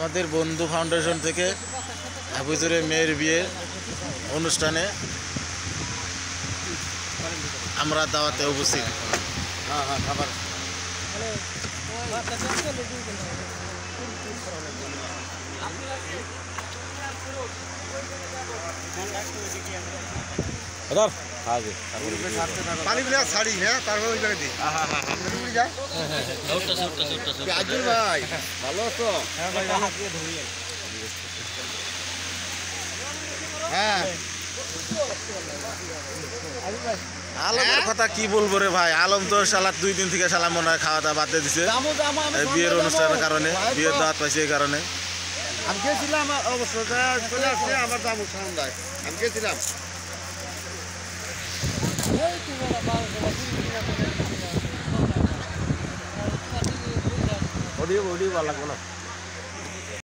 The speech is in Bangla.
আমাদের বন্ধু ফাউন্ডেশন থেকে হাফিজুরের মেয়ের বিয়ের অনুষ্ঠানে আমরা দাওয়াতে উপস্থিত। খাবার পানি বিলা শাড়ি, হ্যাঁ তারপর ওই জায়গায় দিই। আজুল ভাই ভালো আছো? হ্যাঁ আলমের কথা কি বলবো রে ভাই, আলম তো শালা 2 দিন থেকে শালা মনে হয় খাওয়া দাওয়া বাদ দিয়ে দিছে এই বিয়ের অনুষ্ঠানের কারণে, বিয়ের দাওয়াত পাইছে এই কারণে। আমি গেছিলাম অবশ্য চলে আসছে আমার দাম সন্ধ্যায়, আমি গেছিলাম। অডিও ভালো লাগবে না।